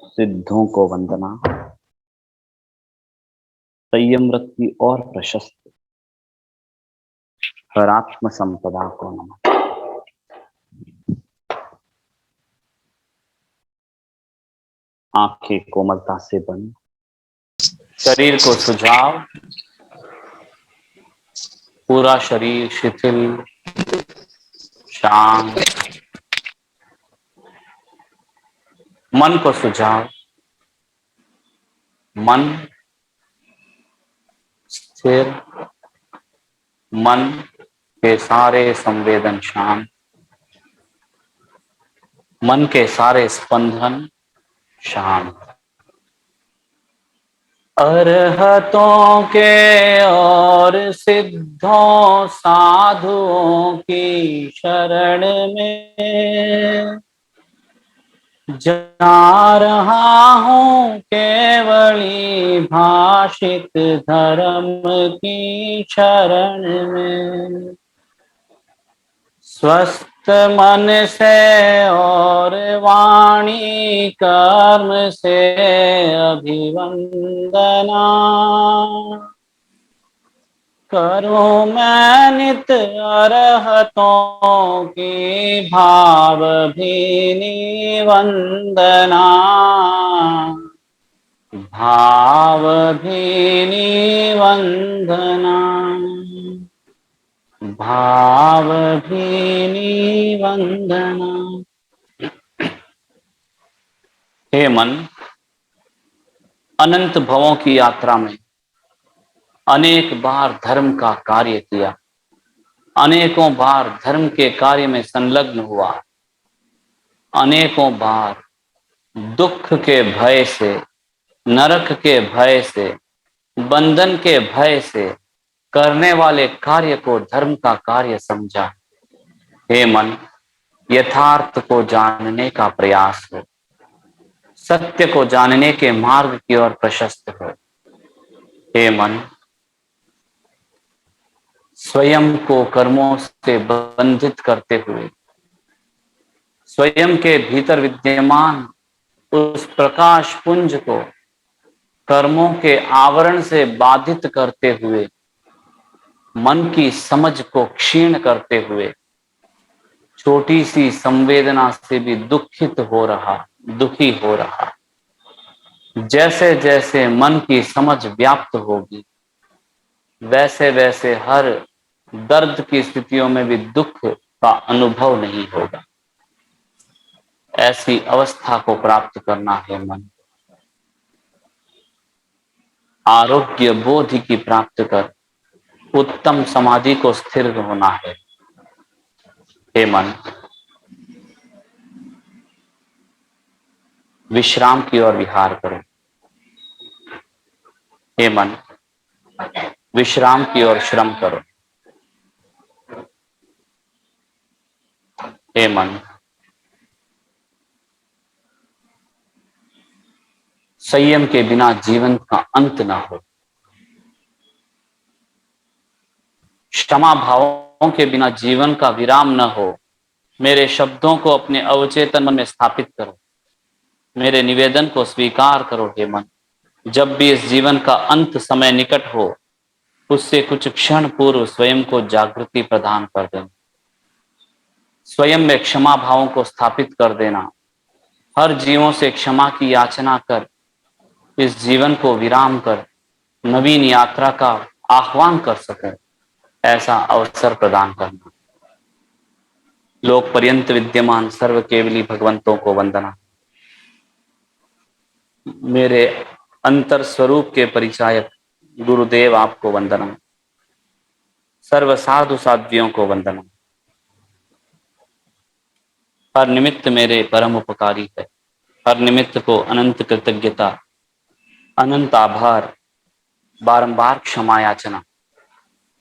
सिद्धों को वंदना। संयम व्रत की और प्रशस्त हरात्म संपदा को नमः। आंखें कोमलता से बंद, शरीर को सुझाव, पूरा शरीर शिथिल शांत, मन को सुझाव, मन स्थिर, मन के सारे संवेदन शांत, मन के सारे स्पंदन शांत। अरहतों के और सिद्धों साधुओं की शरण में जा रहा हूँ, केवली भाषित धर्म की शरण में। स्वस्थ मन से और वाणी कर्म से अभिवंदना करूं मैं नित अरहतों की भाव भीनी वंदना, भाव भीनी वंदना, भाव भीनी वंदना। हे मन, अनंत भवों की यात्रा में अनेक बार धर्म का कार्य किया, अनेकों बार धर्म के कार्य में संलग्न हुआ, अनेकों बार दुख के भय से, नरक के भय से, बंधन के भय से करने वाले कार्य को धर्म का कार्य समझा। हे मन, यथार्थ को जानने का प्रयास हो, सत्य को जानने के मार्ग की ओर प्रशस्त हो। हे मन, स्वयं को कर्मों से बंधित करते हुए, स्वयं के भीतर विद्यमान उस प्रकाश पुंज को कर्मों के आवरण से बाधित करते हुए, मन की समझ को क्षीण करते हुए, छोटी सी संवेदना से भी दुखी हो रहा। जैसे जैसे मन की समझ व्याप्त होगी, वैसे वैसे हर दर्द की स्थितियों में भी दुख का अनुभव नहीं होगा। ऐसी अवस्था को प्राप्त करना है मन। आरोग्य बोधि की प्राप्त कर उत्तम समाधि को स्थिर होना है। हे मन, विश्राम की ओर विहार करो। हे मन, विश्राम की ओर श्रम करो। हे मन, संयम के बिना जीवन का अंत ना हो, क्षमा भावों के बिना जीवन का विराम न हो। मेरे शब्दों को अपने अवचेतन मन में स्थापित करो, मेरे निवेदन को स्वीकार करो। हे मन, जब भी इस जीवन का अंत समय निकट हो, उससे कुछ क्षण पूर्व स्वयं को जागृति प्रदान कर देना, स्वयं में क्षमा भावों को स्थापित कर देना। हर जीवों से क्षमा की याचना कर इस जीवन को विराम कर नवीन यात्रा का आह्वान कर सके, ऐसा अवसर प्रदान करना। लोक पर्यंत विद्यमान सर्व केवली भगवंतों को वंदना। मेरे अंतर स्वरूप के परिचायक गुरुदेव आपको वंदना। सर्व साधु साध्वियों को वंदना। हर निमित्त मेरे परम उपकारी है, हर निमित्त को अनंत कृतज्ञता, अनंत आभार, बारंबार क्षमा याचना।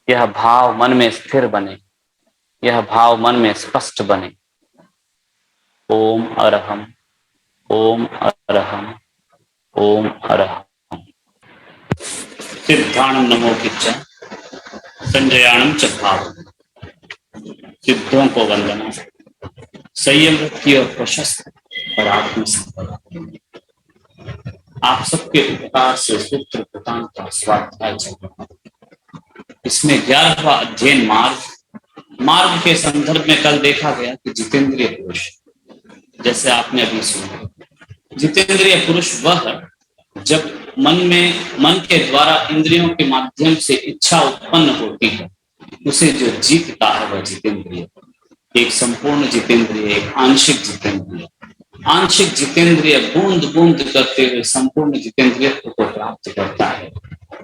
यह भाव मन में स्थिर बने, यह भाव मन में स्पष्ट बने। ओम अरहम, ओम अरहम, ओम अरहम। सिद्धाणं नमो किच्च संजयाणं च भावम्। सिद्धों को वंदना। संयम की और प्रशस्त और आत्म संपदा। आप सबके उपकार से सूत्र प्रदान का स्वाध्याय चल रहा है। इसमें 11वां अध्ययन मार्ग के संदर्भ में कल देखा गया कि जितेंद्रिय पुरुष, जैसे आपने अभी सुना, जितेंद्रिय पुरुष वह जब मन के द्वारा इंद्रियों के माध्यम से इच्छा उत्पन्न होती है, उसे जो जीतता है वह जितेंद्रिय। एक संपूर्ण जितेंद्रिय, एक आंशिक जितेंद्रिय। आंशिक जितेंद्रिय बूंद बूंद करते हुए संपूर्ण जितेंद्रिय को प्राप्त करता है,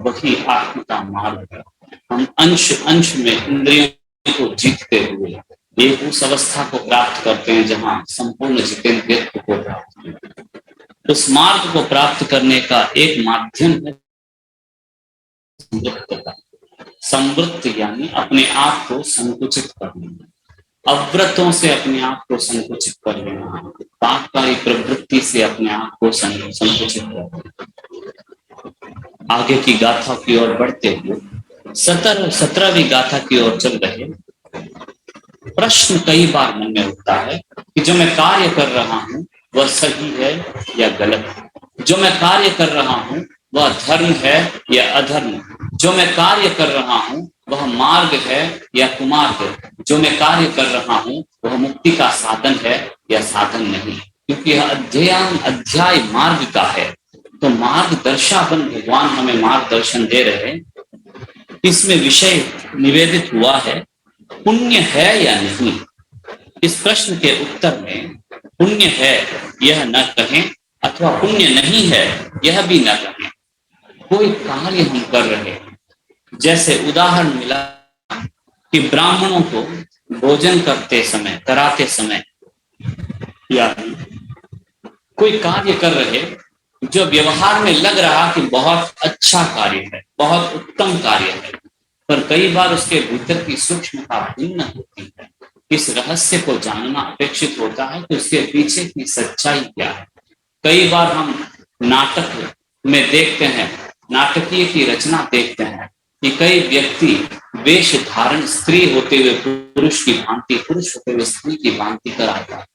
वही आत्म का मार्ग है। हम अंश अंश में इंद्रियों को जीतते हुए एक उस अवस्था को प्राप्त करते हैं जहां संपूर्ण जितेंद्रिय को प्राप्त करते हैं। उस मार्ग को प्राप्त करने का एक माध्यम है संवृत्तता। संवृत्त यानी अपने आप को संकुचित करना, अव्रतों से अपने आप को संकुचित कर लेना, पापकारी प्रवृत्ति से अपने आप को संकुचित कर लेना। आगे की गाथा की ओर बढ़ते हुए 17वीं गाथा की ओर चल रहे, प्रश्न कई बार मन में उठता है कि जो मैं कार्य कर रहा हूं वह सही है या गलत है, जो मैं कार्य कर रहा हूं वह धर्म है या अधर्म, जो मैं कार्य कर रहा हूं वह मार्ग है या कुमार्ग है, जो मैं कार्य कर रहा हूं वह मुक्ति का साधन है या साधन नहीं। क्योंकि यह अध्याय मार्ग का है, तो मार्गदर्शापन भगवान हमें मार्गदर्शन दे रहे हैं। इसमें विषय निवेदित हुआ है पुण्य है या नहीं। इस प्रश्न के उत्तर में पुण्य है यह न कहें अथवा पुण्य नहीं है यह भी न कहें। कोई कार्य हम कर रहे हैं, जैसे उदाहरण मिला कि ब्राह्मणों को भोजन करते समय, कराते समय, या कोई कार्य कर रहे जो व्यवहार में लग रहा कि बहुत अच्छा कार्य है, बहुत उत्तम कार्य है, पर कई बार उसके भीतर की सूक्ष्मता भिन्न होती है। इस रहस्य को जानना अपेक्षित होता है कि उसके पीछे की सच्चाई क्या है। कई बार हम नाटक में देखते हैं, नाटकीय की रचना देखते हैं कि कई व्यक्ति वेश धारण स्त्री होते हुए पुरुष की भांति, पुरुष होते हुए स्त्री की भांति कर आता है।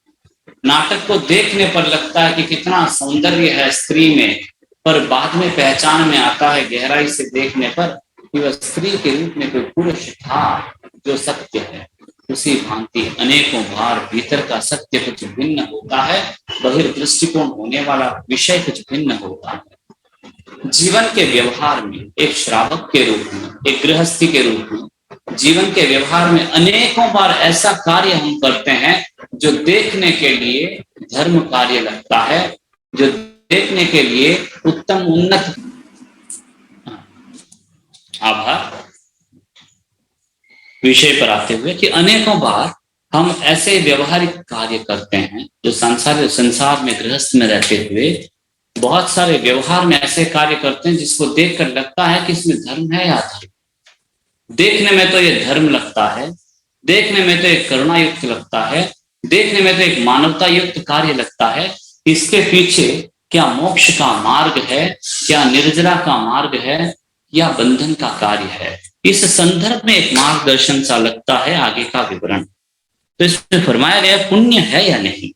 नाटक को देखने पर लगता है कि कितना सौंदर्य है स्त्री में, पर बाद में पहचान में आता है गहराई से देखने पर कि वह स्त्री के रूप में कोई पुरुष था जो सत्य है। उसी भांति अनेकों बार भीतर का सत्य कुछ भिन्न होता है, बहिर्दृष्टिकोण होने वाला विषय कुछ भिन्न होता है। जीवन के व्यवहार में एक श्रावक के रूप में, एक गृहस्थी के रूप में, जीवन के व्यवहार में अनेकों बार ऐसा कार्य हम करते हैं जो देखने के लिए धर्म कार्य लगता है, जो देखने के लिए उत्तम उन्नत। आभार। विषय पर आते हुए कि अनेकों बार हम ऐसे व्यवहारिक कार्य करते हैं जो संसार में गृहस्थ में रहते हुए बहुत सारे व्यवहार में ऐसे कार्य करते हैं जिसको देखकर लगता है कि इसमें धर्म है या अधर्म। देखने में तो ये धर्म लगता है, देखने में तो एक करुणा युक्त लगता है, देखने में तो एक मानवता युक्त कार्य लगता है। इसके पीछे क्या मोक्ष का मार्ग है, क्या निर्जरा का मार्ग है, या बंधन का कार्य है। इस संदर्भ में एक मार्गदर्शन सा लगता है आगे का विवरण। तो इसमें फरमाया गया पुण्य है या नहीं,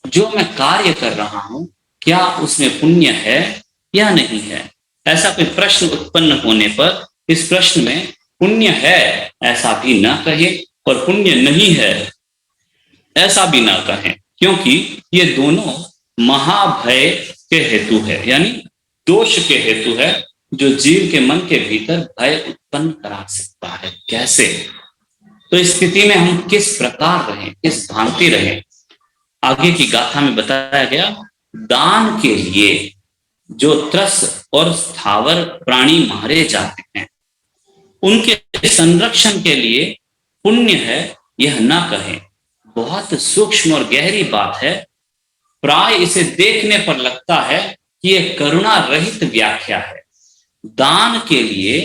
जो मैं कार्य कर रहा हूं क्या उसमें पुण्य है या नहीं है। ऐसा कोई प्रश्न उत्पन्न होने पर इस प्रश्न में पुण्य है ऐसा भी ना कहे और पुण्य नहीं है ऐसा भी ना कहें, क्योंकि ये दोनों महाभय के हेतु है, यानी दोष के हेतु है जो जीव के मन के भीतर भय उत्पन्न करा सकता है। कैसे? तो इस स्थिति में हम किस प्रकार रहें, किस भांति रहें। आगे की गाथा में बताया गया दान के लिए जो त्रस और स्थावर प्राणी मारे जाते हैं उनके संरक्षण के लिए पुण्य है यह ना कहें। बहुत सूक्ष्म और गहरी बात है। प्राय इसे देखने पर लगता है कि यह करुणा रहित व्याख्या है। दान के लिए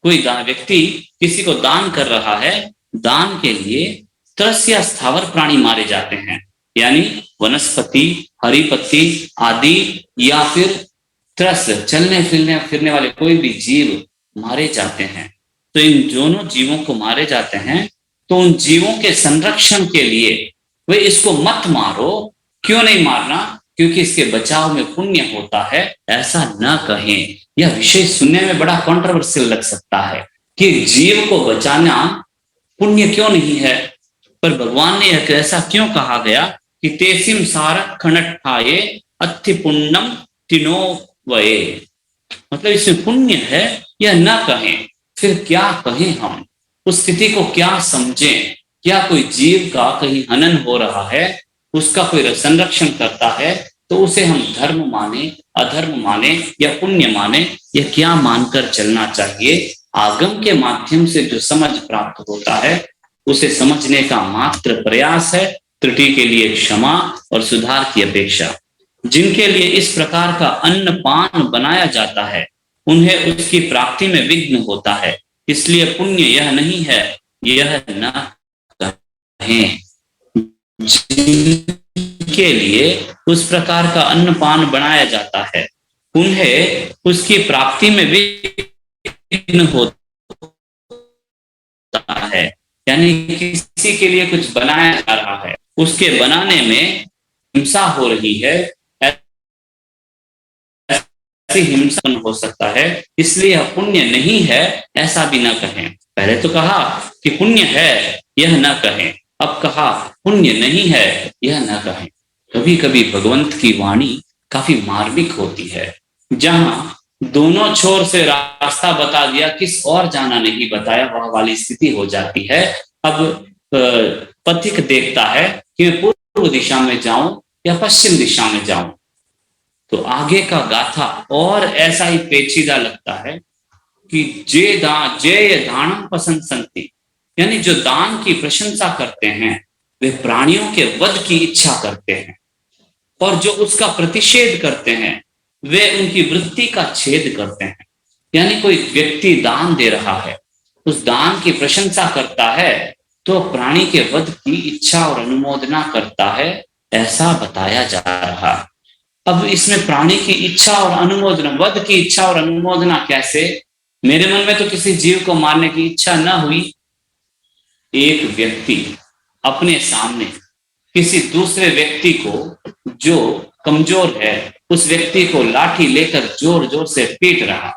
कोई व्यक्ति किसी को दान कर रहा है, दान के लिए त्रस या स्थावर प्राणी मारे जाते हैं, यानी वनस्पति, हरिपत्ति आदि, या फिर त्रस चलने फिरने वाले कोई भी जीव मारे जाते हैं। तो इन दोनों जीवों को मारे जाते हैं, तो उन जीवों के संरक्षण के लिए वे इसको मत मारो। क्यों नहीं मारना? क्योंकि इसके बचाव में पुण्य होता है, ऐसा न कहें। यह विषय सुनने में बड़ा कंट्रोवर्शियल लग सकता है कि जीव को बचाना पुण्य क्यों नहीं है, पर भगवान ने ऐसा क्यों कहा गया कि तेसिम सार खनठाये अति पुण्यम तिनो वये, मतलब इसमें पुण्य है यह न कहें। फिर क्या कहें हम, उस स्थिति को क्या समझें? क्या कोई जीव का कहीं हनन हो रहा है, उसका कोई संरक्षण करता है, तो उसे हम धर्म माने, अधर्म माने या पुण्य माने, यह क्या मानकर चलना चाहिए? आगम के माध्यम से जो समझ प्राप्त होता है उसे समझने का मात्र प्रयास है। त्रुटि के लिए क्षमा और सुधार की अपेक्षा। जिनके लिए इस प्रकार का अन्न पान बनाया जाता है उन्हें उसकी प्राप्ति में विघ्न होता है, इसलिए पुण्य यह नहीं है, यह न कहें। जिनके लिए उस प्रकार का अन्न पान बनाया जाता है उन्हें उसकी प्राप्ति में विघ्न होता है, यानी किसी के लिए कुछ बनाया जा रहा है, उसके बनाने में हिंसा हो रही है, ऐसी हिंसा हो सकता है, इसलिए यह पुण्य नहीं है, ऐसा भी न कहें। पहले तो कहा कि पुण्य है यह न कहें, अब कहा पुण्य नहीं है यह न कहें। कभी कभी भगवंत की वाणी काफी मार्मिक होती है, जहां दोनों छोर से रास्ता बता दिया, किस और जाना नहीं बताया, वह वाली स्थिति हो जाती है। अब पथिक देखता है कि मैं पूर्व दिशा में जाऊं या पश्चिम दिशा में जाऊं, तो आगे का गाथा और ऐसा ही पेचीदा लगता है कि जे दानम पसंद संति, यानी जो दान की प्रशंसा करते हैं वे प्राणियों के वध की इच्छा करते हैं, और जो उसका प्रतिषेध करते हैं वे उनकी वृत्ति का छेद करते हैं। यानी कोई व्यक्ति दान दे रहा है, उस दान की प्रशंसा करता है, तो प्राणी के वध की इच्छा और अनुमोदना करता है, ऐसा बताया जा रहा है। अब इसमें प्राणी की इच्छा और अनुमोदना, वध की इच्छा और अनुमोदना कैसे? मेरे मन में तो किसी जीव को मारने की इच्छा न हुई। एक व्यक्ति अपने सामने किसी दूसरे व्यक्ति को जो कमजोर है, उस व्यक्ति को लाठी लेकर जोर जोर से पीट रहा।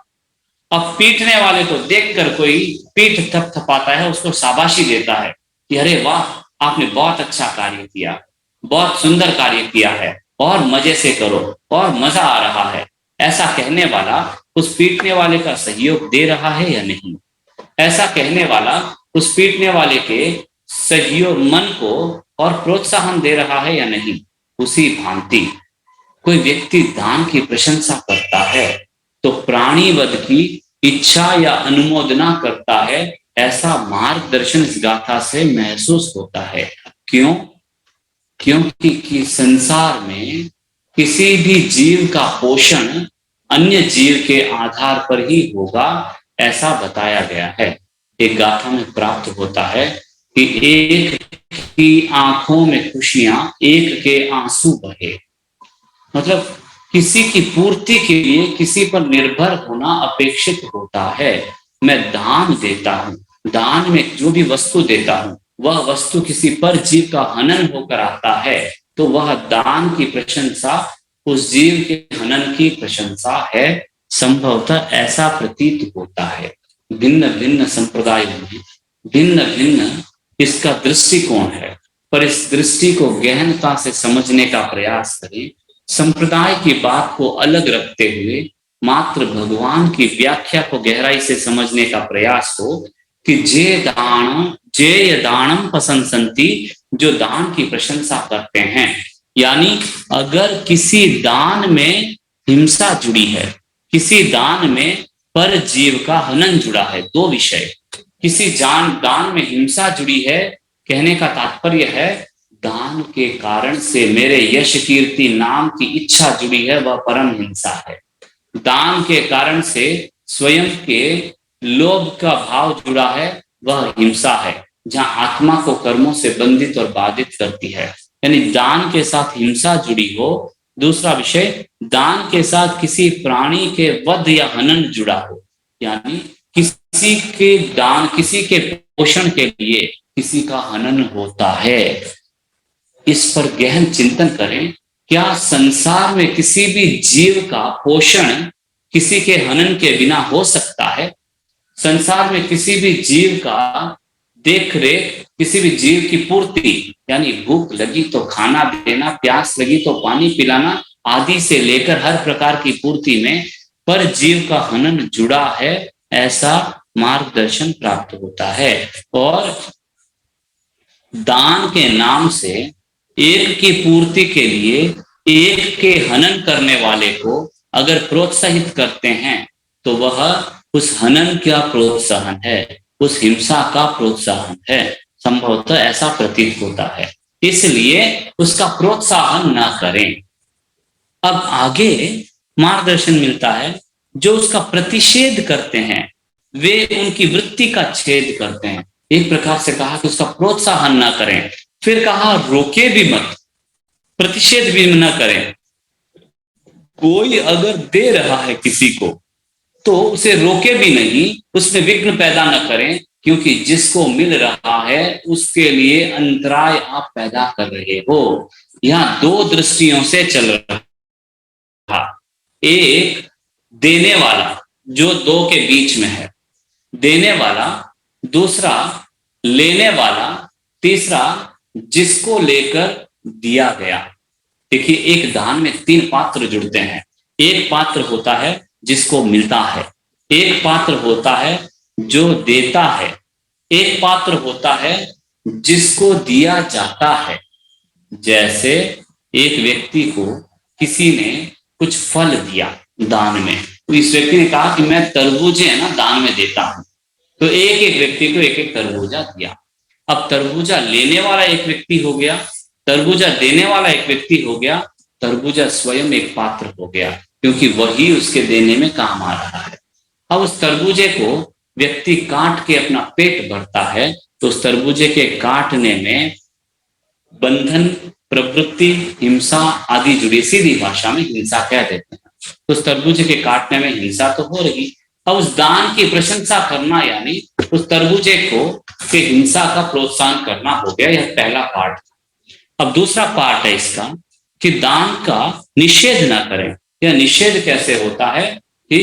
अब पीटने वाले को देखकर कोई पीठ थपथपाता है, उसको शाबाशी देता है कि अरे वाह, आपने बहुत अच्छा कार्य किया, बहुत सुंदर कार्य किया है, और मजे से करो, और मजा आ रहा है। ऐसा कहने वाला उस पीटने वाले का सहयोग दे रहा है या नहीं? ऐसा कहने वाला उस पीटने वाले के सहयोग मन को और प्रोत्साहन दे रहा है या नहीं? उसी भांति कोई व्यक्ति दान की प्रशंसा करता है तो प्राणी वध की इच्छा या अनुमोदना करता है, ऐसा मार्गदर्शन इस गाथा से महसूस होता है। क्यों? क्योंकि संसार में किसी भी जीव का पोषण अन्य जीव के आधार पर ही होगा, ऐसा बताया गया है। एक गाथा में प्राप्त होता है कि एक की आंखों में खुशियां, एक के आंसू बहे। मतलब किसी की पूर्ति के लिए किसी पर निर्भर होना अपेक्षित होता है। मैं दान देता हूं, दान में जो भी वस्तु देता हूं वह वस्तु किसी पर जीव का हनन होकर आता है, तो वह दान की प्रशंसा उस जीव के हनन की प्रशंसा है। संभवतः ऐसा प्रतीत होता है। भिन्न भिन्न संप्रदायों में भिन्न भिन्न इसका दृष्टिकोण है, पर इस दृष्टि को गहनता से समझने का प्रयास करें। संप्रदाय की बात को अलग रखते हुए मात्र भगवान की व्याख्या को गहराई से समझने का प्रयास हो कि जे दानम पसंसंति, जो दान की प्रशंसा करते हैं। यानी अगर किसी दान में हिंसा जुड़ी है, किसी दान में पर जीव का हनन जुड़ा है, दो विषय। किसी दान में हिंसा जुड़ी है, कहने का तात्पर्य है दान के कारण से मेरे यश कीर्ति नाम की इच्छा जुड़ी है, वह परम हिंसा है। दान के कारण से स्वयं के लोभ का भाव जुड़ा है, वह हिंसा है, जहां आत्मा को कर्मों से बंधित और बाधित करती है। यानी दान के साथ हिंसा जुड़ी हो। दूसरा विषय, दान के साथ किसी प्राणी के वध या हनन जुड़ा हो, यानी किसी के दान, किसी के पोषण के लिए किसी का हनन होता है। इस पर गहन चिंतन करें क्या संसार में किसी भी जीव का पोषण किसी के हनन के बिना हो सकता है? संसार में किसी भी जीव का देख रेख, किसी भी जीव की पूर्ति, यानी भूख लगी तो खाना देना, प्यास लगी तो पानी पिलाना आदि से लेकर हर प्रकार की पूर्ति में पर जीव का हनन जुड़ा है, ऐसा मार्गदर्शन प्राप्त होता है। और दान के नाम से एक की पूर्ति के लिए एक के हनन करने वाले को अगर प्रोत्साहित करते हैं तो वह उस हनन का प्रोत्साहन है, उस हिंसा का प्रोत्साहन है, संभवतः ऐसा प्रतीत होता है। इसलिए उसका प्रोत्साहन ना करें। अब आगे मार्गदर्शन मिलता है, जो उसका प्रतिषेध करते हैं वे उनकी वृत्ति का छेद करते हैं। एक प्रकार से कहा कि उसका प्रोत्साहन ना करें, फिर कहा रोके भी मत, प्रतिषेध भी न करें। कोई अगर दे रहा है किसी को तो उसे रोके भी नहीं, उसमें विघ्न पैदा न करें, क्योंकि जिसको मिल रहा है उसके लिए अंतराय आप पैदा कर रहे हो। यहां दो दृष्टियों से चल रहा, एक देने वाला जो दो के बीच में है, देने वाला, दूसरा लेने वाला, तीसरा जिसको लेकर दिया गया। देखिए, एक दान में तीन पात्र जुड़ते हैं। एक पात्र होता है जिसको मिलता है, एक पात्र होता है जो देता है, एक पात्र होता है जिसको दिया जाता है। जैसे एक व्यक्ति को किसी ने कुछ फल दिया दान में, तो इस व्यक्ति ने कहा कि मैं तरबूजे है ना दान में देता हूं, तो एक एक व्यक्ति को एक एक तरबूजा दिया। अब तरबूजा लेने वाला एक व्यक्ति हो गया, तरबूजा देने वाला एक व्यक्ति हो गया, तरबूजा स्वयं एक पात्र हो गया, क्योंकि वही उसके देने में काम आ रहा है। अब उस तरबूजे को व्यक्ति काट के अपना पेट भरता है, तो उस तरबूजे के काटने में बंधन, प्रवृत्ति, हिंसा आदि जुड़ी, सीधी भाषा में हिंसा कह देते हैं। तो उस तरबूजे के काटने में हिंसा तो हो रही। अब उस दान की प्रशंसा करना यानी उस तरबूजे को के हिंसा का प्रोत्साहन करना हो गया। यह पहला पार्ट। अब दूसरा पार्ट है इसका कि दान का निषेध ना करें। यह निषेध कैसे होता है कि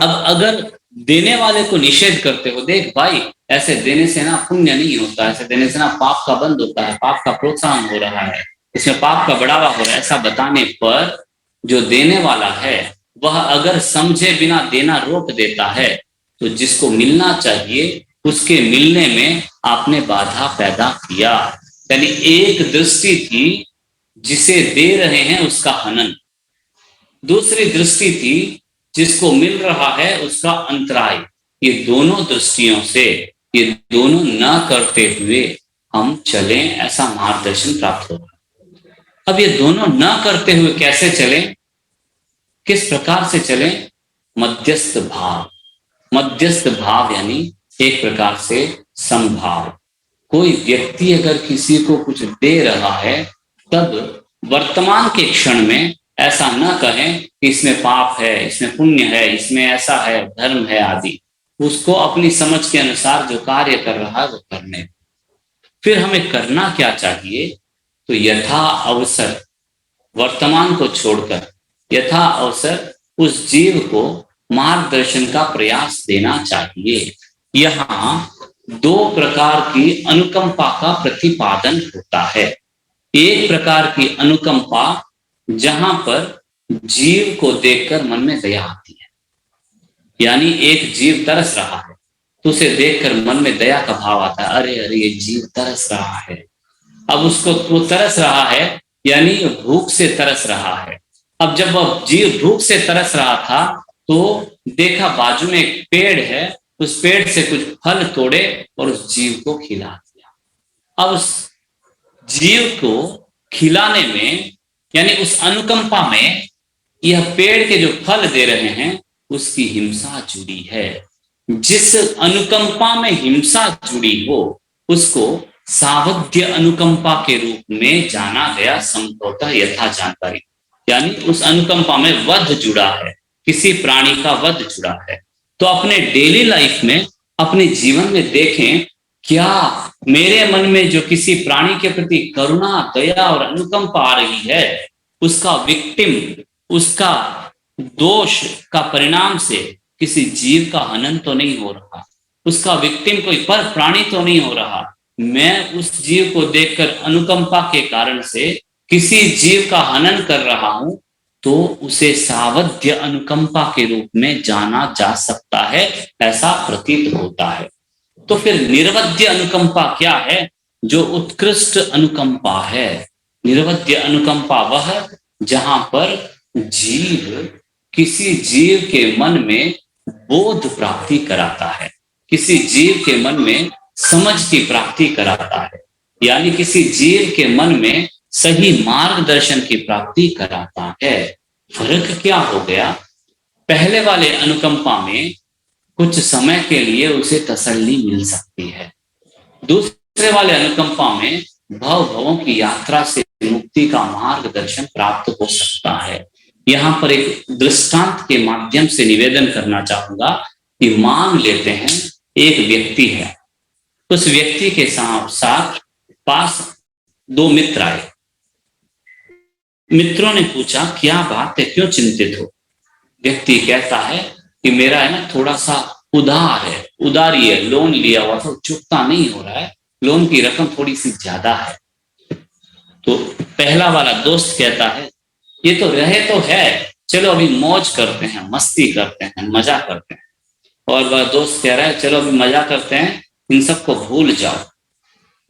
अब अगर देने वाले को निषेध करते हो, देख भाई ऐसे देने से ना पुण्य नहीं होता, ऐसे देने से ना पाप का बंद होता है, पाप का प्रोत्साहन हो रहा है, इसमें पाप का बढ़ावा हो रहा है, ऐसा बताने पर जो देने वाला है वह अगर समझे बिना देना रोक देता है, तो जिसको मिलना चाहिए उसके मिलने में आपने बाधा पैदा किया। यानी एक दृष्टि थी जिसे दे रहे हैं उसका हनन, दूसरी दृष्टि थी जिसको मिल रहा है उसका अंतराय। ये दोनों दृष्टियों से, ये दोनों न करते हुए हम चलें, ऐसा मार्गदर्शन प्राप्त होगा। अब ये दोनों न करते हुए कैसे चलें, किस प्रकार से चलें? मध्यस्थ भाव। मध्यस्थ भाव यानी एक प्रकार से समभाव। कोई व्यक्ति अगर किसी को कुछ दे रहा है, तब वर्तमान के क्षण में ऐसा न कहें कि इसमें पाप है, इसमें पुण्य है, इसमें ऐसा है, धर्म है आदि। उसको अपनी समझ के अनुसार जो कार्य कर रहा है वो करने। फिर हमें करना क्या चाहिए? तो यथा अवसर, वर्तमान को छोड़कर यथा अवसर उस जीव को मार्गदर्शन का प्रयास देना चाहिए। यहाँ दो प्रकार की अनुकंपा का प्रतिपादन होता है। एक प्रकार की अनुकंपा जहां पर जीव को देखकर मन में दया आती है, यानी एक जीव तरस रहा है तो उसे देखकर मन में दया का भाव आता है, अरे अरे ये जीव तरस रहा है। अब उसको वो तरस रहा है यानी भूख से तरस रहा है। अब जब वह जीव भूख से तरस रहा था तो देखा बाजू में एक पेड़ है, उस पेड़ से कुछ फल तोड़े और उस जीव को खिला दिया। अब उस जीव को खिलाने में यानी उस अनुकंपा में यह पेड़ के जो फल दे रहे हैं उसकी हिंसा जुड़ी है। जिस अनुकंपा में हिंसा जुड़ी हो उसको सावध्य अनुकंपा के रूप में जाना गया, संभवतः यथा जानकारी। यानी उस अनुकंपा में वध जुड़ा है, किसी प्राणी का वध जुड़ा है। तो अपने डेली लाइफ में, अपने जीवन में देखें क्या मेरे मन में जो किसी प्राणी के प्रति करुणा, दया और अनुकंपा आ रही है, उसका विक्टिम, उसका दोष का परिणाम से किसी जीव का हनन तो नहीं हो रहा, उसका विक्टिम कोई पर प्राणी तो नहीं हो रहा। मैं उस जीव को देखकर अनुकंपा के कारण से किसी जीव का हनन कर रहा हूं, तो उसे सावध्य अनुकंपा के रूप में जाना जा सकता है, ऐसा प्रतीत होता है। तो फिर निर्वध्य अनुकंपा क्या है? जो उत्कृष्ट अनुकंपा है। निर्वध्य अनुकंपा वह जहां पर जीव किसी जीव के मन में बोध प्राप्ति कराता है, किसी जीव के मन में समझ की प्राप्ति कराता है, यानी किसी जीव के मन में सही मार्गदर्शन की प्राप्ति कराता है। फर्क क्या हो गया? पहले वाले अनुकंपा में कुछ समय के लिए उसे तसल्ली मिल सकती है, दूसरे वाले अनुकंपा में भव भवों की यात्रा से मुक्ति का मार्गदर्शन प्राप्त हो सकता है। यहाँ पर एक दृष्टांत के माध्यम से निवेदन करना चाहूंगा कि मान लेते हैं एक व्यक्ति है, उस व्यक्ति के साथ पास दो मित्र आए। मित्रों ने पूछा, क्या बात है, क्यों चिंतित हो? व्यक्ति कहता है कि मेरा है ना थोड़ा सा उधार है, उधारी है, लोन लिया हुआ था, चुकता नहीं हो रहा है, लोन की रकम थोड़ी सी ज्यादा है। तो पहला वाला दोस्त कहता है, ये तो रहे तो है, चलो अभी मौज करते हैं, मस्ती करते हैं, मजा करते हैं। और वह दोस्त कह रहा है, चलो अभी मजा करते हैं, इन सबको भूल जाओ।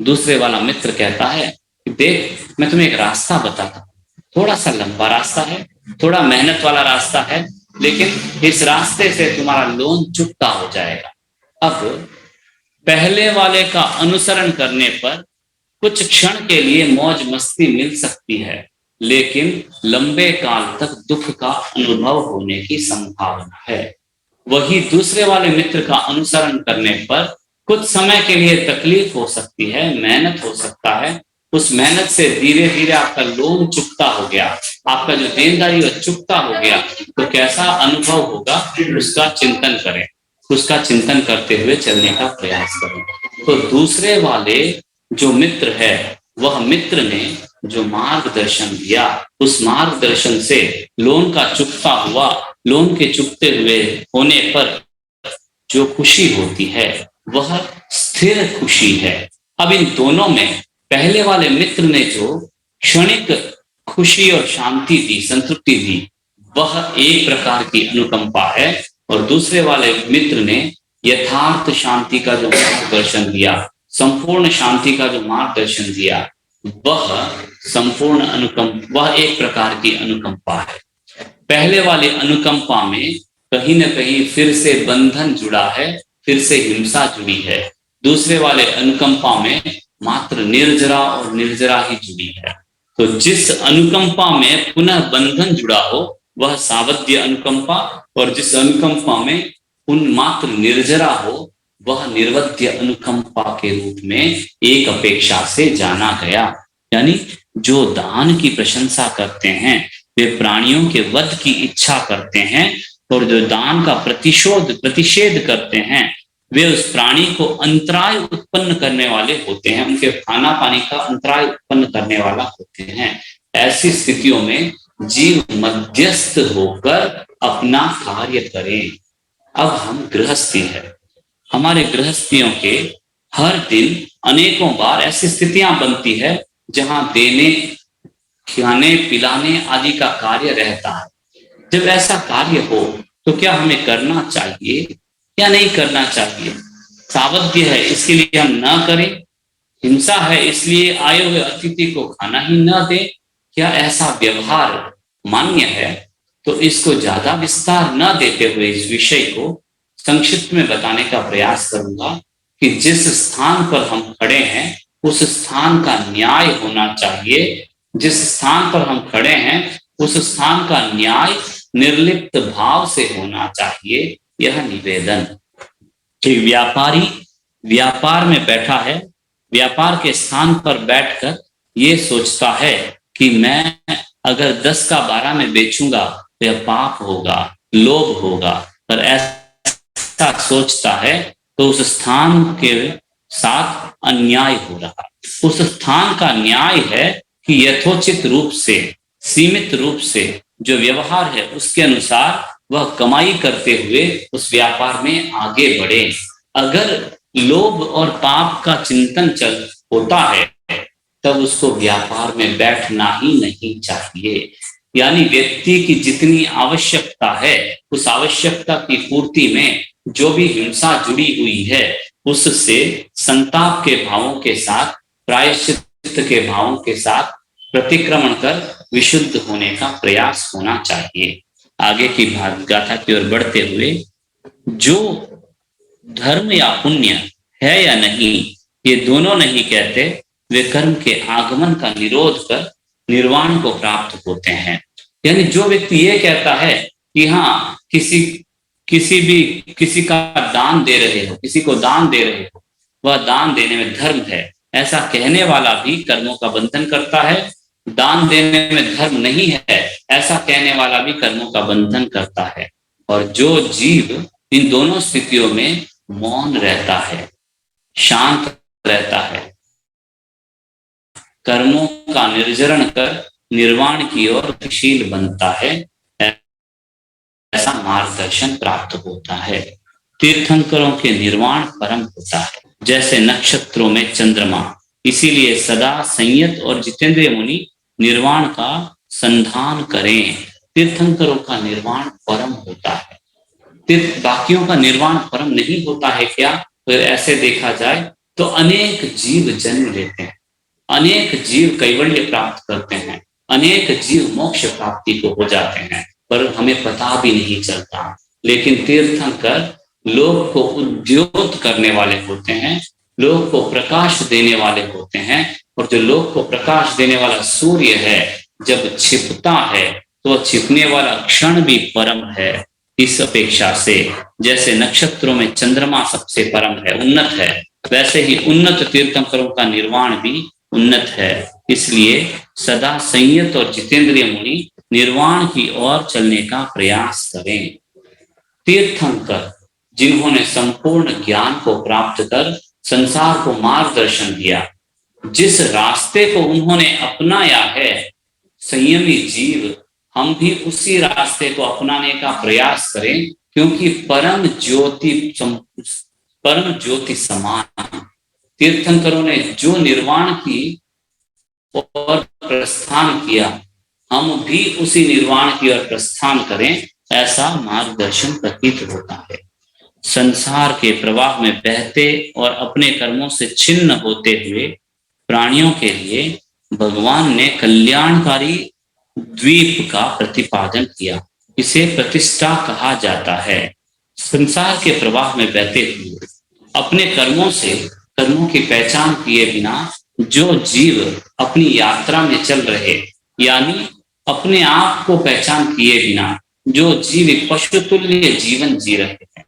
दूसरे वाला मित्र कहता है, देख मैं तुम्हें एक रास्ता बताता हूँ, थोड़ा सा लंबा रास्ता है, थोड़ा मेहनत वाला रास्ता है, लेकिन इस रास्ते से तुम्हारा लोन चुकता हो जाएगा। अब पहले वाले का अनुसरण करने पर कुछ क्षण के लिए मौज मस्ती मिल सकती है, लेकिन लंबे काल तक दुख का अनुभव होने की संभावना है। वही दूसरे वाले मित्र का अनुसरण करने पर कुछ समय के लिए तकलीफ हो सकती है, मेहनत हो सकता है, उस मेहनत से धीरे धीरे आपका लोन चुकता हो गया, आपका जो देनदारी है चुकता हो गया, तो कैसा अनुभव होगा उसका चिंतन करें, उसका चिंतन करते हुए चलने का प्रयास करें। तो दूसरे वाले जो मित्र है, वह मित्र ने जो मार्गदर्शन दिया, उस मार्गदर्शन से लोन का चुकता हुआ, लोन के चुकते हुए होने पर जो खुशी होती है वह स्थिर खुशी है। अब इन दोनों में पहले वाले मित्र ने जो क्षणिक खुशी और शांति दी, संतृप्ति दी, वह एक प्रकार की अनुकंपा है, और दूसरे वाले मित्र ने यथार्थ शांति का जो मार्गदर्शन दिया, संपूर्ण शांति का जो मार्गदर्शन दिया, वह संपूर्ण अनुकंपा, वह एक प्रकार की अनुकंपा है। पहले वाले अनुकंपा में कहीं न कहीं फिर से बंधन जुड़ा है, फिर से हिंसा जुड़ी है। दूसरे वाले अनुकंपा में मात्र निर्जरा और निर्जरा ही जुड़ी है। तो जिस अनुकंपा में पुनः बंधन जुड़ा हो वह सावध्य अनुकंपा, और जिस अनुकंपा में उन मात्र निर्जरा हो वह निर्वध्य अनुकंपा के रूप में एक अपेक्षा से जाना गया। यानी जो दान की प्रशंसा करते हैं वे प्राणियों के वध की इच्छा करते हैं, और जो दान का प्रतिषेध करते हैं वे उस प्राणी को अंतराय उत्पन्न करने वाले होते हैं, उनके खाना पानी का अंतराय उत्पन्न करने वाला होते हैं। ऐसी स्थितियों में जीव मध्यस्थ होकर अपना कार्य करें। अब हम गृहस्थी है, हमारे गृहस्थियों के हर दिन अनेकों बार ऐसी स्थितियां बनती है जहां देने, खिलाने, पिलाने आदि का कार्य रहता है। जब ऐसा कार्य हो तो क्या हमें करना चाहिए या नहीं करना चाहिए? सावध्य है इसके लिए हम ना करें, हिंसा है इसलिए आए हुए अतिथि को खाना ही ना दें, क्या ऐसा व्यवहार मान्य है? तो इसको ज्यादा विस्तार न देते हुए इस विषय को संक्षिप्त में बताने का प्रयास करूंगा कि जिस स्थान पर हम खड़े हैं उस स्थान का न्याय होना चाहिए, जिस स्थान पर हम खड़े हैं उस स्थान का न्याय निर्लिप्त भाव से होना चाहिए। यह निवेदन कि व्यापारी व्यापार में बैठा है, व्यापार के स्थान पर बैठकर ये सोचता है कि मैं अगर 10 का 12 में बेचूंगा तो यह पाप होगा, लोभ होगा, पर ऐसा सोचता है तो उस स्थान के साथ अन्याय हो रहा है। उस स्थान का न्याय है कि यथोचित रूप से, सीमित रूप से जो व्यवहार है उसके अनुसार वह कमाई करते हुए उस व्यापार में आगे बढ़े। अगर लोभ और पाप का चिंतन चल होता है तब उसको व्यापार में बैठना ही नहीं चाहिए। यानी व्यक्ति की जितनी आवश्यकता है उस आवश्यकता की पूर्ति में जो भी हिंसा जुड़ी हुई है उससे संताप के भावों के साथ, प्रायश्चित के भावों के साथ प्रतिक्रमण कर विशुद्ध होने का प्रयास होना चाहिए। आगे की भाग गाथा की ओर बढ़ते हुए, जो धर्म या पुण्य है या नहीं ये दोनों नहीं कहते, वे कर्म के आगमन का निरोध कर निर्वाण को प्राप्त होते हैं। यानी जो व्यक्ति ये कहता है कि हाँ किसी का दान दे रहे हो, किसी को दान दे रहे हो, वह दान देने में धर्म है, ऐसा कहने वाला भी कर्मों का बंधन करता है। दान देने में धर्म नहीं है ऐसा कहने वाला भी कर्मों का बंधन करता है। और जो जीव इन दोनों स्थितियों में मौन रहता है, शांत रहता है, कर्मों का निर्जरण कर निर्वाण की ओर गतिशील बनता है, ऐसा मार्गदर्शन प्राप्त होता है। तीर्थंकरों के निर्वाण परम होता है, जैसे नक्षत्रों में चंद्रमा। इसीलिए सदा संयत और जितेंद्रिय मुनि निर्वाण का संधान करें। तीर्थंकरों का निर्वाण परम होता है। बाकियों का निर्वाण परम नहीं होता है क्या? तो ऐसे देखा जाए तो अनेक जीव जन्म लेते हैं, अनेक जीव कैवल्य प्राप्त करते हैं, अनेक जीव मोक्ष प्राप्ति को हो जाते हैं, पर हमें पता भी नहीं चलता। लेकिन तीर्थंकर लोग को उद्योत करने वाले होते हैं, लोग को प्रकाश देने वाले होते हैं। और जो लोग को प्रकाश देने वाला सूर्य है जब छिपता है तो छिपने वाला क्षण भी परम है। इस अपेक्षा से जैसे नक्षत्रों में चंद्रमा सबसे परम है, उन्नत है, वैसे ही उन्नत तीर्थंकरों का निर्वाण भी उन्नत है। इसलिए सदा संयत और जितेंद्रिय मुनि निर्वाण की ओर चलने का प्रयास करें। तीर्थंकर जिन्होंने संपूर्ण ज्ञान को प्राप्त कर संसार को मार्गदर्शन दिया, जिस रास्ते को उन्होंने अपनाया है, संयमी जीव हम भी उसी रास्ते को अपनाने का प्रयास करें, क्योंकि परम ज्योति समान तीर्थंकरों ने जो निर्वाण की और प्रस्थान किया, हम भी उसी निर्वाण की ओर प्रस्थान करें, ऐसा मार्गदर्शन प्रतीत होता है। संसार के प्रवाह में बहते और अपने कर्मों से छिन्न होते हुए प्राणियों के लिए भगवान ने कल्याणकारी द्वीप का प्रतिपादन किया। इसे प्रतिष्ठा कहा जाता है। संसार के प्रवाह में बहते हुए अपने कर्मों से, कर्मों की पहचान किए बिना जो जीव अपनी यात्रा में चल रहे, यानी अपने आप को पहचान किए बिना जो जीव एक पशु तुल्य जीवन जी रहे हैं,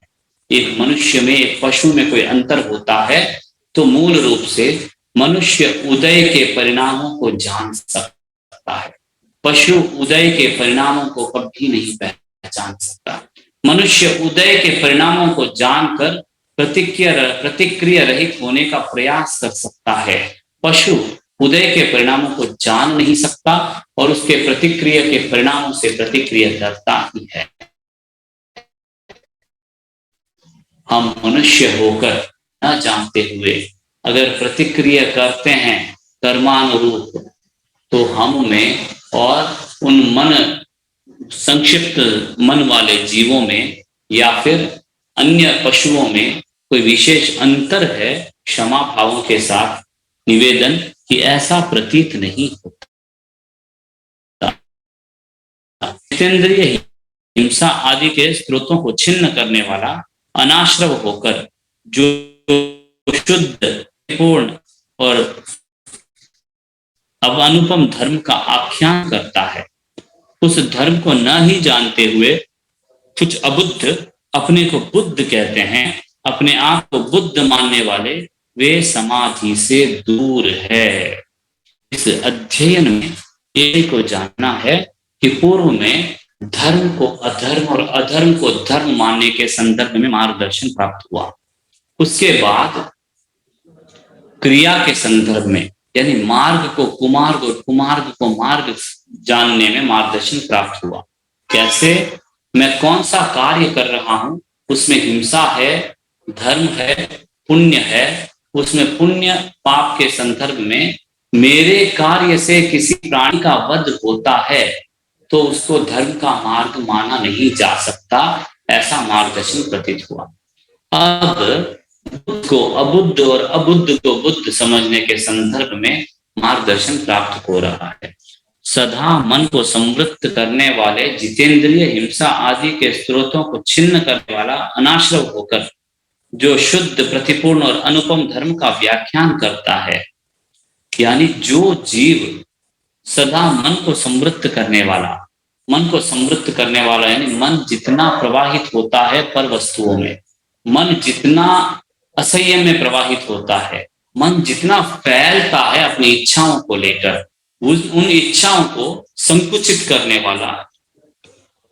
एक मनुष्य में एक पशु में कोई अंतर होता है तो मूल रूप से मनुष्य उदय के परिणामों को जान सकता है, पशु उदय के परिणामों को कभी नहीं पहचान सकता। मनुष्य उदय के परिणामों को जानकर प्रतिक्रिया रहित होने का प्रयास कर सकता है। पशु उदय के परिणामों को जान नहीं सकता और उसके प्रतिक्रिया के परिणामों से प्रतिक्रिया करता ही है। हम मनुष्य होकर न जानते हुए अगर प्रतिक्रिया करते हैं कर्मानुरूप, तो हम में और उन संक्षिप्त मन वाले जीवों में या फिर अन्य पशुओं में कोई विशेष अंतर है। क्षमा भावों के साथ निवेदन कि ऐसा प्रतीत नहीं होता। जितेंद्रिय हिंसा आदि के स्रोतों को छिन्न करने वाला अनाश्रव होकर जो शुद्ध, पूर्ण और अब अनुपम धर्म का आख्यान करता है, उस धर्म को न ही जानते हुए कुछ अबुद्ध अपने को बुद्ध कहते हैं, अपने आप को बुद्ध मानने वाले, वे समाधि से दूर है। इस अध्ययन में एक को जानना है कि पूर्व में धर्म को अधर्म और अधर्म को धर्म मानने के संदर्भ में मार्गदर्शन प्राप्त हुआ। उसके बाद क्रिया के संदर्भ में, यानी मार्ग को कुमार्ग और कुमार्ग को मार्ग जानने में मार्गदर्शन प्राप्त हुआ। कैसे? मैं कौन सा कार्य कर रहा हूं, उसमें हिंसा है, धर्म है, पुण्य है, उसमें पुण्य पाप के संदर्भ में मेरे कार्य से किसी प्राणी का वध होता है तो उसको धर्म का मार्ग माना नहीं जा सकता, ऐसा मार्गदर्शन प्रतीत हुआ। अब बुद्ध को अबुद्ध और अबुद्ध को बुद्ध समझने के संदर्भ में मार्गदर्शन प्राप्त हो रहा है। सदा मन को संवृत्त करने वाले, जितेंद्रिय, हिंसा आदि के स्रोतों को छिन्न करने वाला, अनाश्रव होकर जो शुद्ध, प्रतिपूर्ण और अनुपम धर्म का व्याख्यान करता है, यानी जो जीव सदा मन को समृद्ध करने वाला, मन को समृद्ध करने वाला यानी मन जितना प्रवाहित होता है पर वस्तुओं में, मन जितना असंयम में प्रवाहित होता है, मन जितना फैलता है अपनी इच्छाओं को लेकर, उन इच्छाओं को संकुचित करने वाला,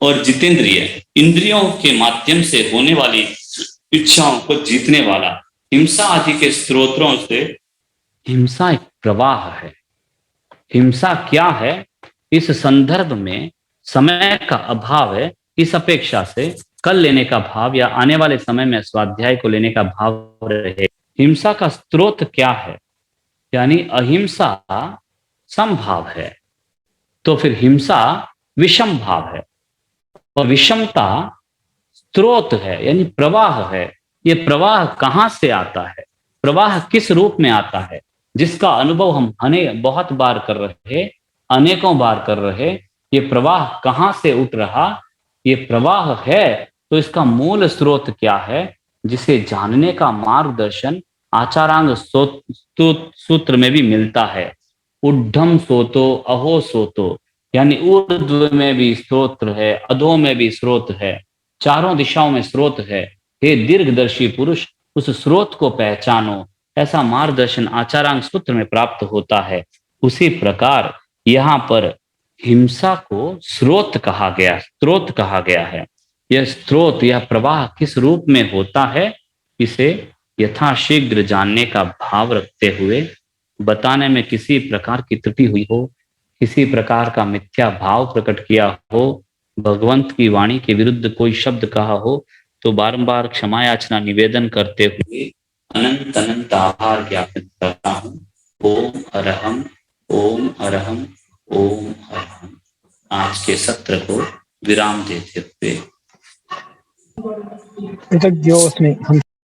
और जितेंद्रिय, इंद्रियों के माध्यम से होने वाली इच्छाओं को जीतने वाला, हिंसा आदि के स्रोतों से, हिंसा एक प्रवाह है। हिंसा क्या है? इस संदर्भ में समय का अभाव है, इस अपेक्षा से कल लेने का भाव या आने वाले समय में स्वाध्याय को लेने का भाव रहे। हिंसा का स्रोत क्या है? यानी अहिंसा समभाव है, तो फिर हिंसा विषम भाव है, और विषमता स्रोत है यानी प्रवाह है। ये प्रवाह कहां से आता है? प्रवाह किस रूप में आता है? जिसका अनुभव हम बहुत बार कर रहे, अनेकों बार कर रहे। ये प्रवाह कहां से उठ रहा? ये प्रवाह है तो इसका मूल स्रोत क्या है, जिसे जानने का मार्गदर्शन आचारांग सूत्र में भी मिलता है। उद्धम सोतो अहो सोतो, यानी ऊर्ध्व में भी स्रोत है, अधो में भी स्रोत है, चारों दिशाओं में स्रोत है। हे दीर्घदर्शी पुरुष, उस स्रोत को पहचानो, ऐसा मार्गदर्शन आचारांग सूत्र में प्राप्त होता है। उसी प्रकार यहाँ पर हिंसा को स्रोत कहा गया, स्रोत कहा गया है। यह स्रोत, यह प्रवाह किस रूप में होता है, इसे यथाशीघ्र जानने का भाव रखते हुए, बताने में किसी प्रकार की त्रुटि हुई हो, किसी प्रकार का मिथ्या भाव प्रकट किया हो, भगवंत की वाणी के विरुद्ध कोई शब्द कहा हो, तो बारंबार क्षमा याचना निवेदन करते हुए अनंत अनंत आभार ज्ञापित करता हूँ। ओम अरहम, ओम अरहम, ओम अरहम। आज के सत्र को विराम देते हुए कृतज्ञोस्मि।